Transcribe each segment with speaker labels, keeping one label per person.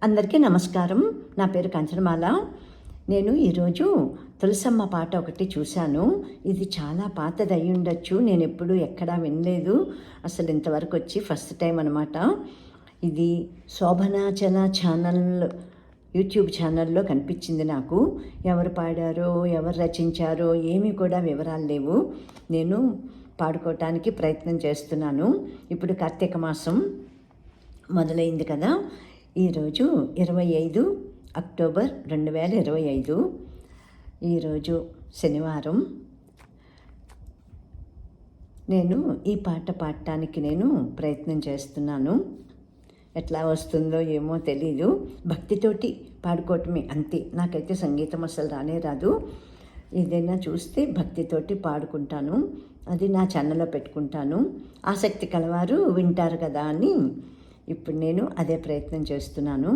Speaker 1: అందరికీ నమస్కారం. నా పేరు కంచనమాల. నేను ఈరోజు తులసమ్మ పాట ఒకటి చూశాను. ఇది చాలా పాతది అయి ఉండొచ్చు. నేను ఎప్పుడూ ఎక్కడా వినలేదు. అసలు ఇంతవరకు వచ్చి ఫస్ట్ టైం అనమాట. ఇది శోభనాచల ఛానల్ యూట్యూబ్ ఛానల్లో కనిపించింది నాకు. ఎవరు పాడారో ఎవరు రచించారో ఏమీ కూడా వివరాలు లేవు. నేను పాడుకోవటానికి ప్రయత్నం చేస్తున్నాను. ఇప్పుడు కార్తీక మాసం మొదలైంది కదా. ఈరోజు 25 అక్టోబర్ 2025. ఈరోజు శనివారం. నేను ఈ పాట పాడటానికి ప్రయత్నం చేస్తున్నాను. ఎట్లా వస్తుందో ఏమో తెలీదు. భక్తితోటి పాడుకోవటమే అంతే. నాకైతే సంగీతం అసలు రానే రాదు. ఏదైనా చూస్తే భక్తితోటి పాడుకుంటాను. అది నా ఛానల్లో పెట్టుకుంటాను. ఆసక్తి కలవారు వింటారు కదా అని ఇప్పుడు నేను అదే ప్రయత్నం చేస్తున్నాను.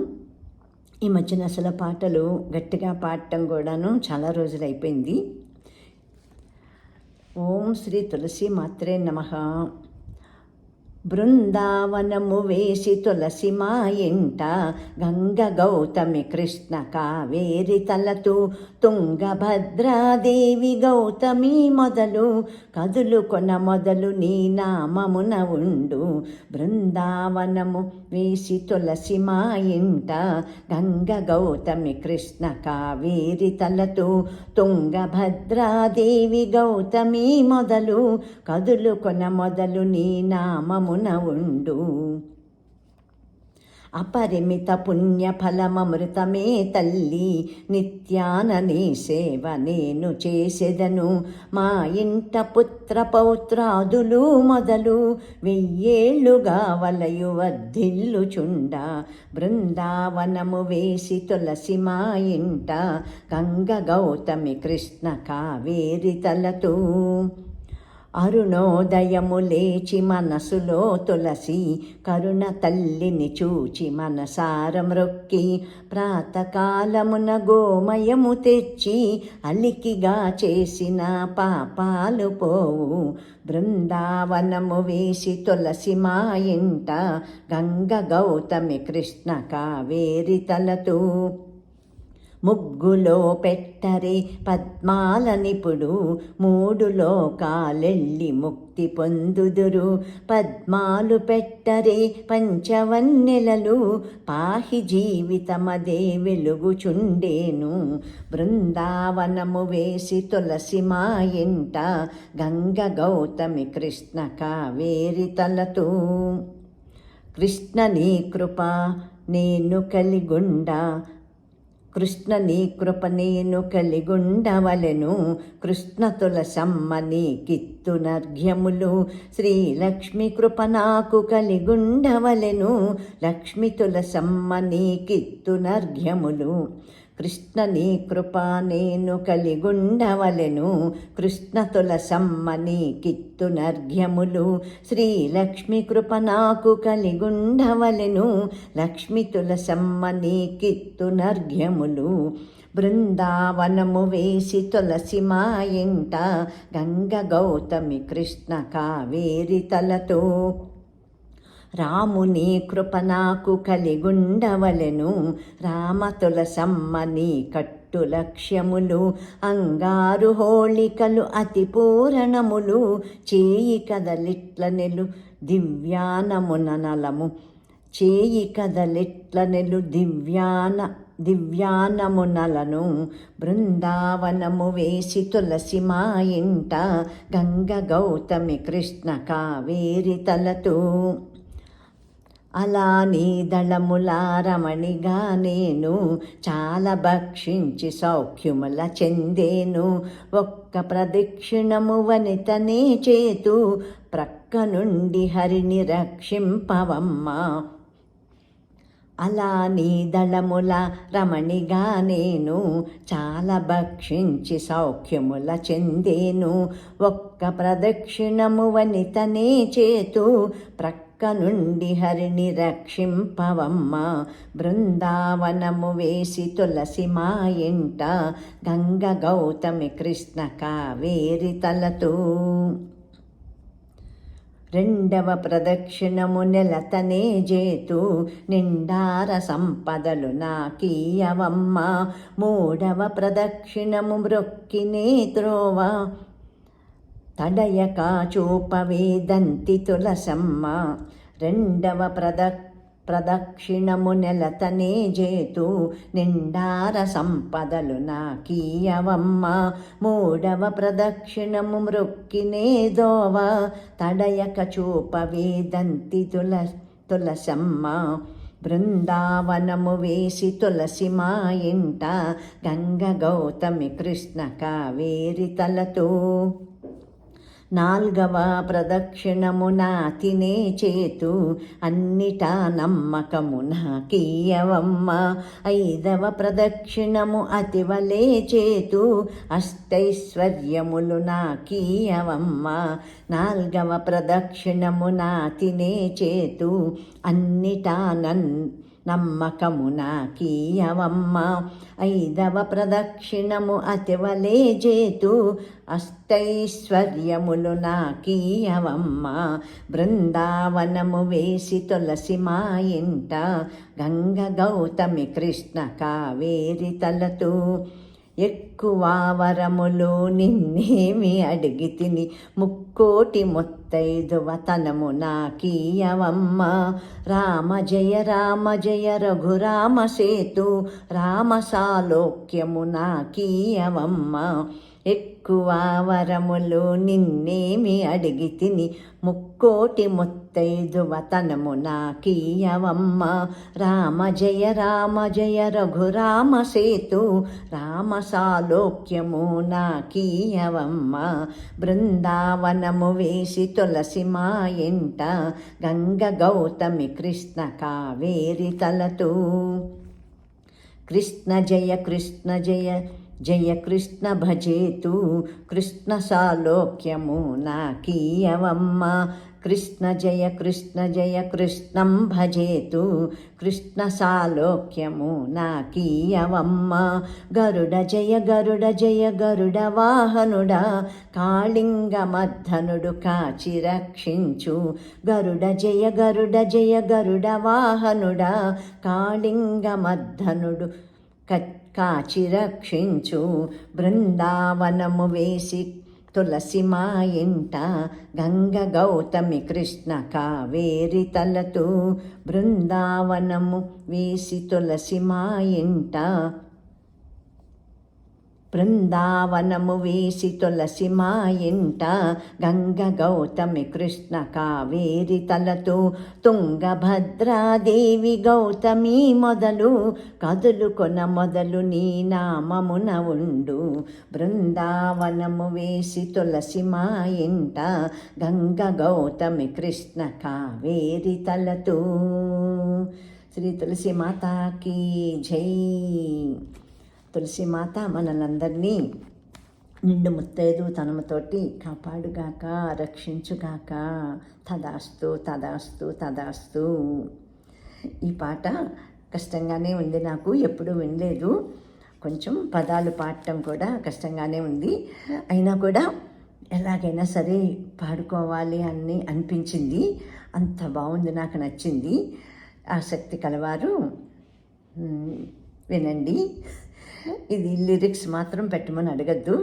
Speaker 1: ఈ మధ్యన అసలు పాటలు గట్టిగా పాడటం కూడాను చాలా రోజులు అయిపోయింది. ఓం శ్రీ తులసి మాత్రే నమః. బృందావనము వేసి తులసి మా ఇంట, గంగ గౌతమి కృష్ణ కావేరి తలతు, తుంగభద్రాదేవి గౌతమి మొదలు, కదులు కొన మొదలు నీ నామమున ఉండు. బృందావనము వేసి తులసి మా ఇంట, గంగ గౌతమి కృష్ణ కావేరి తలతు, తుంగభద్రాదేవి గౌతమి మొదలు, కదులు కొన మొదలు నీ నామము ఉండు. అపరిమిత పుణ్య ఫలమమృతమే తల్లి, నిత్యాన నీ సేవ నేను చేసెదను. మా ఇంట పుత్ర పౌత్రాదులు మొదలు, 1000 ఏళ్ళుగా వలయు వర్ధిల్లుచుండ. బృందావనము వేసి తులసి మా ఇంట, గంగ గౌతమి కృష్ణ కావేరి తలతు. అరుణోదయము లేచి మనసులో తులసి, కరుణ తల్లిని చూచి మనసార మ్రొక్కి, ప్రాతకాలమున గోమయము తెచ్చి అలికిగా చేసిన పాపాలు పోవు. బృందావనము వేసి తులసి మా ఇంట, గంగ గౌతమి కృష్ణ కావేరి తలతు. ముగ్గులో పెట్టరే పద్మాల నిపుడు, 3 లోకాలెళ్ళి ముక్తి పొందుదురు. పద్మాలు పెట్టరే పంచవన్నెలలు, పాహి జీవితమదే వెలుగుచుండేను. బృందావనము వేసి తులసి మా ఇంట, గంగ గౌతమి కృష్ణ కావేరి తలతు. కృష్ణ నీ కృప నేను కలిగుండా, కృష్ణ నీ కృప నేను కలిగుండవలెను. కృష్ణ తులసమ్మ నీ కిత్తునర్ఘ్యములు, శ్రీలక్ష్మి కృప నాకు కలిగుండవలెను. లక్ష్మి తులసమ్మ నీ కిత్తునర్ఘ్యములు. కృష్ణ నీ కృప నేను కలిగుండవలెను. కృష్ణ తులసమ్మ నీ కిత్తునర్ఘ్యములు, శ్రీలక్ష్మి కృప నాకు కలిగుండవలెను. లక్ష్మి తులసమ్మ నీ కిత్తునర్ఘ్యములు. బృందావనము వేసి తులసి మా ఇంట, గంగ గౌతమి కృష్ణ కావేరి తలతు. రాముని కృప నాకు కలిగుండవలెను. రామ తులసమ్మ నీ కట్టు లక్ష్యములు, అంగారు హోళికలు అతి పూరణములు. చేయి కదలిట్ల నెలు దివ్యానమున నలము, చేయి కదలిట్ల నెలు దివ్యానమునలను. బృందావనము వేసి తులసి మా ఇంట, గంగ గౌతమి కృష్ణ కావేరి తలతు. అలా నీ దళముల రమణిగా నేను, చాలా భక్షించి సౌఖ్యముల చెందేను. ఒక్క ప్రదక్షిణము వనితనే చేతు, ప్రక్క నుండి హరిని రక్షింపవమ్మ. అలా నీ దళముల రమణిగా నేను, చాలా భక్షించి సౌఖ్యముల చెందేను. ఒక్క ప్రదక్షిణము వనితనే చేతు, ప్రక్క నుండి హరిని రక్షింపవమ్మ. బృందావనము వేసి తులసి మా ఇంట, గంగ గౌతమి కృష్ణ కావేరి తలతు. రెండవ ప్రదక్షిణము నెలతనే జేతు నిండార సంపదలు నాకీయవమ్మ. మూడవ ప్రదక్షిణము మ్రొక్కినే త్రోవ తడయక చూపవేదంతి తులసమ్మ. రెండవ ప్రదక్షిణము నెలతనే జేతు నిండార సంపదలు నాకీయవమ్మ. మూడవ ప్రదక్షిణము మ్రొక్కినే దోవ తడయక చూపవేదంతి తులసమ్మ. బృందావనము వేసి తులసి మా ఇంట గంగ గౌతమి కృష్ణ కావేరి తలతో. నాల్గవ ప్రదక్షిణము నాతినే చేతు అన్నిటా నమ్మకము నాకీయవమ్మ. ఐదవ ప్రదక్షిణము అతివలే చేతు అష్టైశ్వర్యములు నాకీయవమ్మ. నాల్గవ ప్రదక్షిణము నాతినే చేతు అన్నిటా నమ్మకము నాకీయవమ్మ. ఐదవ ప్రదక్షిణము అతివలే జేతు అష్టైశ్వర్యములు నాకీయవమ్మ. బృందావనము వేసి తులసి మా ఇంట గంగ గౌతమి కృష్ణ కావేరి తలతూ. ఎక్కువ వరములు నిన్నేమి అడిగితిని ముక్కోటి ముత్తైదువ తనము నాకీయవమ్మ. రామ జయ రఘురామ సేతు రామ సాలోక్యము నాకీయవమ్మ. ఎక్కువ వరములు నిన్నేమి అడిగితిని ముక్కోటి ముత్తైదువ తనము నాకీయవమ్మ. రామ జయ రఘురామ సేతు రామ సాలోక్యము నాకీయవమ్మ. బృందావనము వేసి తులసి మా ఇంట గంగ గౌతమి కృష్ణ కావేరి తలతూ. కృష్ణ జయ జయ కృష్ణ భజేతు కృష్ణ సాలోక్యము నాకీయవమ్మ. కృష్ణ జయ కృష్ణం భజేతు కృష్ణ సాలోక్యము నాకీయవమ్మ. గరుడ జయ గరుడ వాహనుడా కాళింగ మర్ధనుడు కాచి రక్షించు. గరుడ జయ గరుడ వాహనుడా కాళింగ మర్ధనుడు కాచి రక్షించు. బృందావనము వేసి తులసి మా ఇంట గంగ గౌతమి కృష్ణ కావేరి తలతూ. బృందావనము వేసి తులసి మా ఇంట బృందావనము వేసి తులసి మా ఇంట గంగ గౌతమి కృష్ణ కావేరి తలతూ. తుంగభద్రాదేవి గౌతమి మొదలు కదులుకొన మొదలు నీ నామమున ఉండు. బృందావనము వేసి తులసి మా ఇంట గంగ గౌతమి కృష్ణ కావేరి తలతూ. శ్రీ తులసి మాతాకి జై. తులసిమాత మనలందరినీ నిండు ముత్తైదు తనముతోటి కాపాడుగాక రక్షించుగాక. తదాస్తు తదాస్తు తదాస్తు. ఈ పాట కష్టంగానే ఉంది, నాకు ఎప్పుడూ వినలేదు. కొంచెం పదాలు పాడటం కూడా కష్టంగానే ఉంది. అయినా కూడా ఎలాగైనా సరే పాడుకోవాలి అని అనిపించింది. అంత బాగుంది, నాకు నచ్చింది. ఆసక్తి కలవారు వినండి. ఇది లిరిక్స్ మాత్రం పెట్టమని అడగద్దు,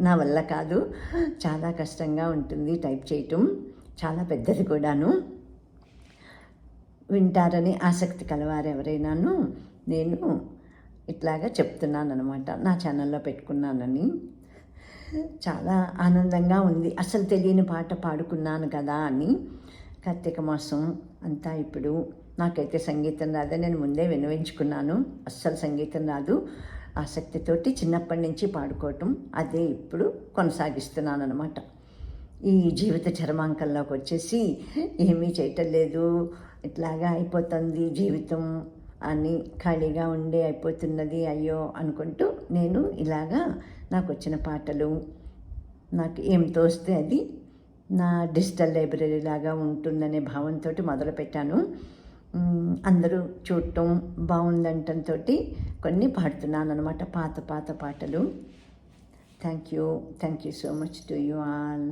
Speaker 1: నా వల్ల కాదు. చాలా కష్టంగా ఉంటుంది టైప్ చేయటం, చాలా పెద్దది కూడాను. వింటారని ఆసక్తి కలవారు ఎవరైనాను నేను ఇట్లాగా చెప్తున్నాను అనమాట. నా ఛానల్లో పెట్టుకున్నానని చాలా ఆనందంగా ఉంది. అసలు తెలియని పాట పాడుకున్నాను కదా అని. కార్తీక మాసం అంతా ఇప్పుడు నాకైతే సంగీతం రాదు, నేను ముందే వినవించుకున్నాను. అస్సలు సంగీతం రాదు. ఆసక్తితోటి చిన్నప్పటి నుంచి పాడుకోవటం అదే ఇప్పుడు కొనసాగిస్తున్నాను అనమాట. ఈ జీవిత చరమాంకంలోకి వచ్చేసి ఏమీ చేయటం లేదు, ఇట్లాగా అయిపోతుంది జీవితం అని ఖాళీగా ఉండే అయిపోతున్నది అయ్యో అనుకుంటూ నేను ఇలాగా నాకు వచ్చిన పాటలు నాకు ఏం తోస్తే అది నా డిజిటల్ లైబ్రరీ లాగా ఉంటుందనే భావంతో మొదలుపెట్టాను. అందరూ చూడటం బాగుందంటంతో కొన్ని పాడుతున్నాను అనమాట, పాత పాటలు. Thank you so much to you all.